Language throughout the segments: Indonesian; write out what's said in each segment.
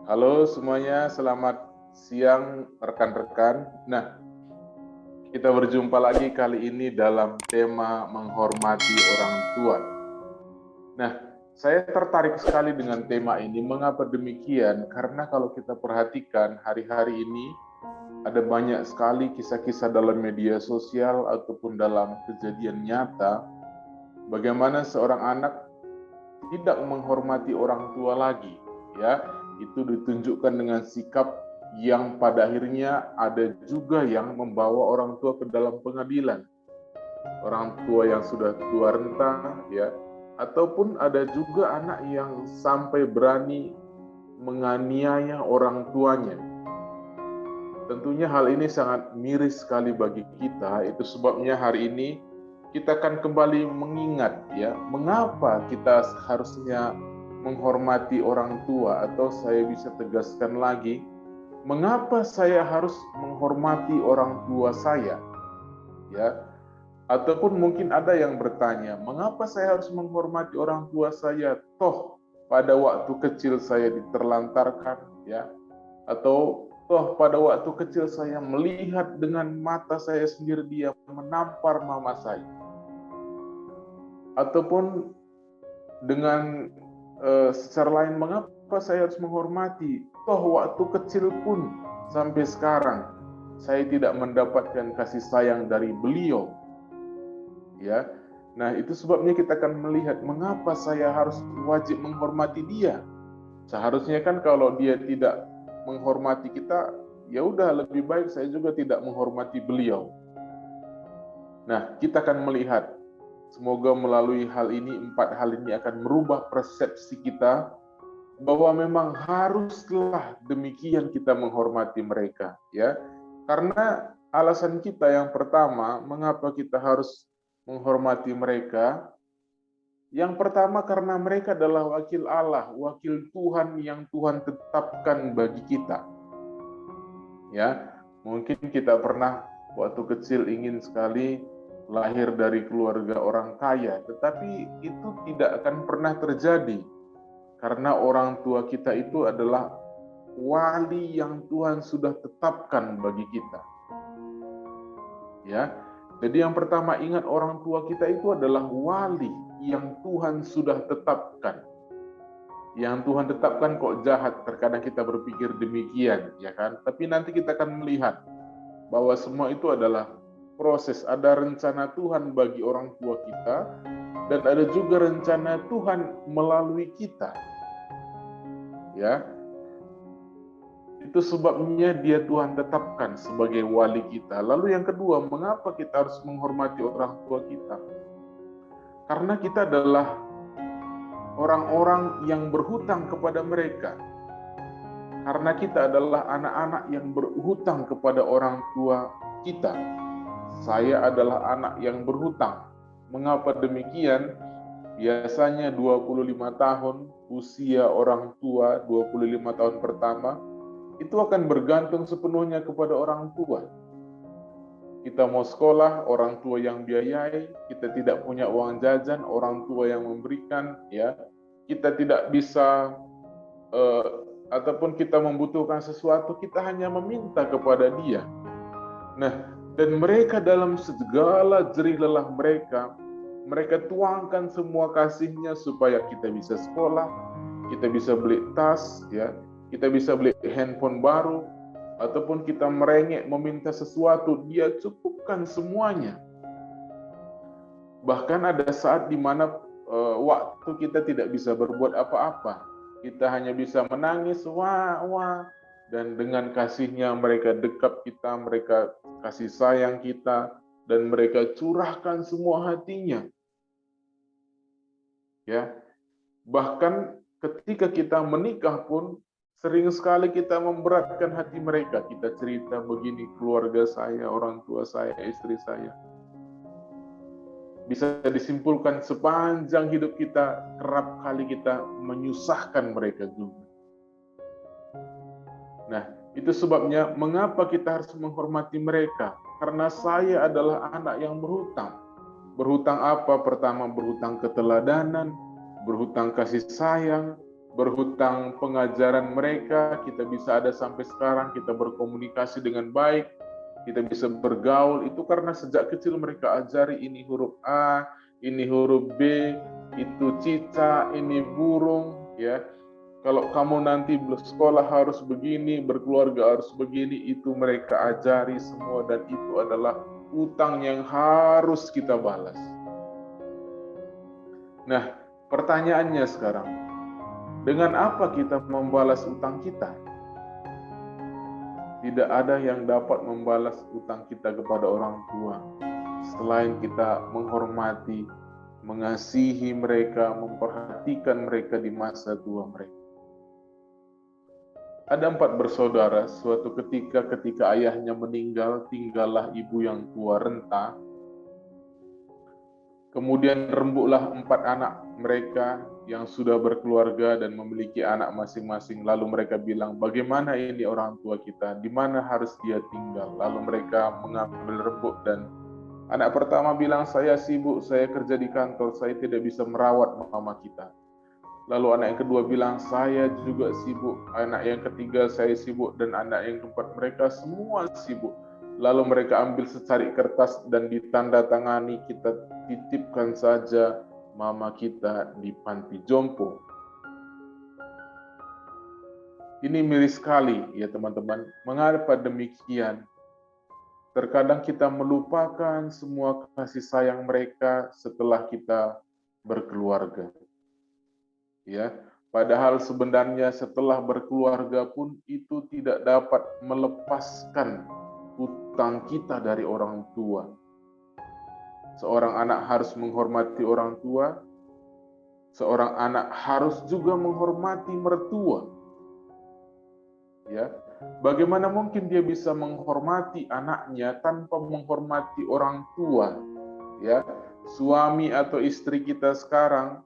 Halo semuanya, selamat siang rekan-rekan. Nah, kita berjumpa lagi kali ini dalam tema menghormati orang tua. Nah, saya tertarik sekali dengan tema ini. Mengapa demikian? Karena kalau kita perhatikan hari-hari ini ada banyak sekali kisah-kisah dalam media sosial ataupun dalam kejadian nyata bagaimana seorang anak tidak menghormati orang tua lagi, ya. Itu ditunjukkan dengan sikap yang pada akhirnya ada juga yang membawa orang tua ke dalam pengadilan. Orang tua yang sudah tua renta, ya, ataupun ada juga anak yang sampai berani menganiaya orang tuanya. Tentunya hal ini sangat miris sekali bagi kita. Itu sebabnya hari ini kita akan kembali mengingat, ya, mengapa kita harusnya menghormati orang tua, atau saya bisa tegaskan lagi, mengapa saya harus menghormati orang tua saya, ya. Ataupun mungkin ada yang bertanya, mengapa saya harus menghormati orang tua saya? Toh pada waktu kecil saya diterlantarkan, ya. Atau toh pada waktu kecil saya melihat dengan mata saya sendiri dia menampar mama saya. Ataupun dengan secara lain, mengapa saya harus menghormati? Toh waktu kecil pun sampai sekarang saya tidak mendapatkan kasih sayang dari beliau, ya. Nah, itu sebabnya kita akan melihat mengapa saya harus wajib menghormati dia. Seharusnya kan kalau dia tidak menghormati kita, ya udah lebih baik saya juga tidak menghormati beliau. Nah, kita akan melihat, semoga melalui hal ini, 4 hal ini akan merubah persepsi kita bahwa memang haruslah demikian kita menghormati mereka, ya. Karena alasan kita yang pertama, mengapa kita harus menghormati mereka? Yang pertama karena mereka adalah wakil Allah, wakil Tuhan yang Tuhan tetapkan bagi kita. Ya, mungkin kita pernah waktu kecil ingin sekali lahir dari keluarga orang kaya, tetapi itu tidak akan pernah terjadi karena orang tua kita itu adalah wali yang Tuhan sudah tetapkan bagi kita. Ya. Jadi yang pertama, ingat, orang tua kita itu adalah wali yang Tuhan sudah tetapkan. Yang Tuhan tetapkan kok jahat, terkadang kita berpikir demikian, ya kan? Tapi nanti kita akan melihat bahwa semua itu adalah proses, ada rencana Tuhan bagi orang tua kita, dan ada juga rencana Tuhan melalui kita. Ya. Itu sebabnya dia Tuhan tetapkan sebagai wali kita. Lalu yang kedua, mengapa kita harus menghormati orang tua kita? Karena kita adalah orang-orang yang berhutang kepada mereka. Karena kita adalah anak-anak yang berhutang kepada orang tua kita. Saya adalah anak yang berhutang. Mengapa demikian? Biasanya 25 tahun usia orang tua, 25 tahun pertama, itu akan bergantung sepenuhnya kepada orang tua. Kita mau sekolah, orang tua yang biayai. Kita tidak punya uang jajan, orang tua yang memberikan, ya. Kita tidak bisa ataupun kita membutuhkan sesuatu, kita hanya meminta kepada dia. Nah, dan mereka dalam segala jerih lelah mereka tuangkan semua kasihnya supaya kita bisa sekolah, kita bisa beli tas, ya, kita bisa beli handphone baru, ataupun kita merengek meminta sesuatu, dia cukupkan semuanya. Bahkan ada saat di mana waktu kita tidak bisa berbuat apa-apa, kita hanya bisa menangis, wah, wah, dan dengan kasihnya mereka dekap kita, mereka kasih sayang kita, dan mereka curahkan semua hatinya. Ya, bahkan ketika kita menikah pun sering sekali kita memberatkan hati mereka. Kita cerita begini, keluarga saya, orang tua saya, istri saya. Bisa disimpulkan sepanjang hidup kita kerap kali kita menyusahkan mereka juga. Nah, itu sebabnya mengapa kita harus menghormati mereka. Karena saya adalah anak yang berhutang. Berhutang apa? Pertama, berhutang keteladanan, berhutang kasih sayang, berhutang pengajaran mereka, kita bisa ada sampai sekarang, kita berkomunikasi dengan baik, kita bisa bergaul, itu karena sejak kecil mereka ajari ini huruf A, ini huruf B, itu cicak, ini burung, ya. Kalau kamu nanti bersekolah harus begini, berkeluarga harus begini, itu mereka ajari semua, dan itu adalah utang yang harus kita balas. Nah, pertanyaannya sekarang, dengan apa kita membalas utang kita? Tidak ada yang dapat membalas utang kita kepada orang tua selain kita menghormati, mengasihi mereka, memperhatikan mereka di masa tua mereka. Ada 4 bersaudara. Suatu ketika ayahnya meninggal, tinggallah ibu yang tua renta. Kemudian rembuklah 4 anak mereka yang sudah berkeluarga dan memiliki anak masing-masing. Lalu mereka bilang, bagaimana ini orang tua kita? Di mana harus dia tinggal? Lalu mereka mengambil rembuk, dan anak pertama bilang, saya sibuk, saya kerja di kantor, saya tidak bisa merawat mama kita. Lalu anak yang kedua bilang, saya juga sibuk. Anak yang ketiga, saya sibuk. Dan anak yang keempat, mereka semua sibuk. Lalu mereka ambil secari kertas dan ditandatangani, kita titipkan saja mama kita di panti jompo. Ini miris sekali ya teman-teman. Mengapa demikian? Terkadang kita melupakan semua kasih sayang mereka setelah kita berkeluarga. Ya, padahal sebenarnya setelah berkeluarga pun itu tidak dapat melepaskan utang kita dari orang tua. Seorang anak harus menghormati orang tua, seorang anak harus juga menghormati mertua. Ya, bagaimana mungkin dia bisa menghormati anaknya tanpa menghormati orang tua? Ya, suami atau istri kita sekarang,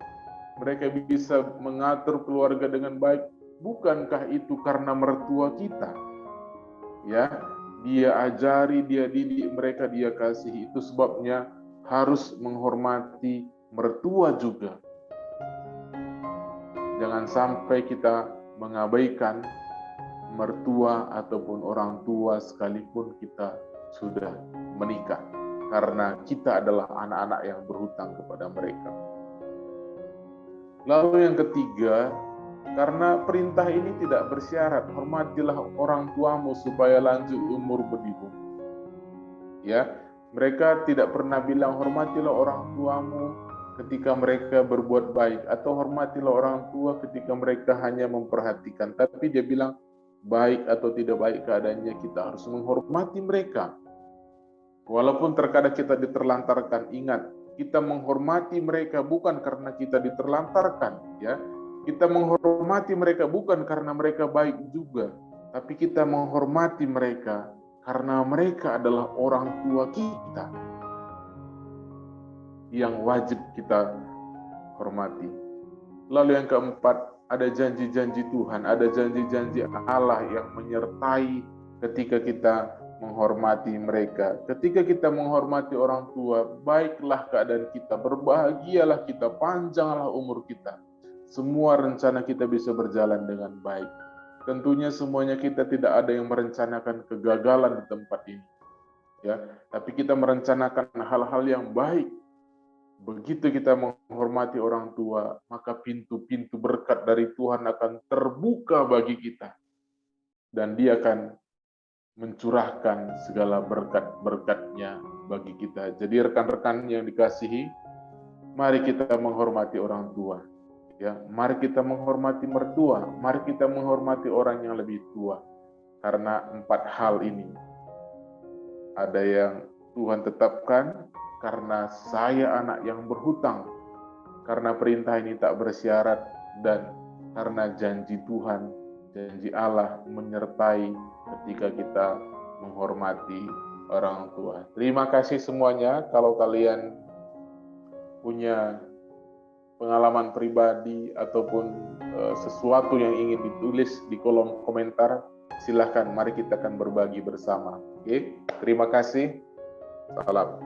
mereka bisa mengatur keluarga dengan baik. Bukankah itu karena mertua kita? Ya, dia ajari, dia didik mereka, dia kasih. Itu sebabnya harus menghormati mertua juga. Jangan sampai kita mengabaikan mertua ataupun orang tua sekalipun kita sudah menikah, karena kita adalah anak-anak yang berhutang kepada mereka. Lalu yang ketiga, karena perintah ini tidak bersyarat, hormatilah orang tuamu supaya lanjut umur di bumi. Ya, mereka tidak pernah bilang hormatilah orang tuamu ketika mereka berbuat baik, atau hormatilah orang tua ketika mereka hanya memperhatikan. Tapi dia bilang, baik atau tidak baik keadaannya, kita harus menghormati mereka. Walaupun terkadang kita diterlantarkan, ingat, kita menghormati mereka bukan karena kita diterlantarkan, ya. Kita menghormati mereka bukan karena mereka baik juga, tapi kita menghormati mereka karena mereka adalah orang tua kita yang wajib kita hormati. Lalu yang keempat, ada janji-janji Tuhan, ada janji-janji Allah yang menyertai ketika kita menghormati mereka. Ketika kita menghormati orang tua, baiklah keadaan kita, berbahagialah kita, panjanglah umur kita. Semua rencana kita bisa berjalan dengan baik. Tentunya semuanya kita tidak ada yang merencanakan kegagalan di tempat ini. Ya, tapi kita merencanakan hal-hal yang baik. Begitu kita menghormati orang tua, maka pintu-pintu berkat dari Tuhan akan terbuka bagi kita. Dan Dia akan mencurahkan segala berkat-berkatnya bagi kita. Jadi rekan-rekan yang dikasihi, mari kita menghormati orang tua. Ya, mari kita menghormati mertua, mari kita menghormati orang yang lebih tua. Karena 4 hal ini ada yang Tuhan tetapkan, karena saya anak yang berhutang, karena perintah ini tak bersyarat, dan karena janji Tuhan, janji Allah menyertai ketika kita menghormati orang tua. Terima kasih semuanya. Kalau kalian punya pengalaman pribadi ataupun sesuatu yang ingin ditulis di kolom komentar, silahkan, mari kita akan berbagi bersama. Oke, terima kasih. Salam.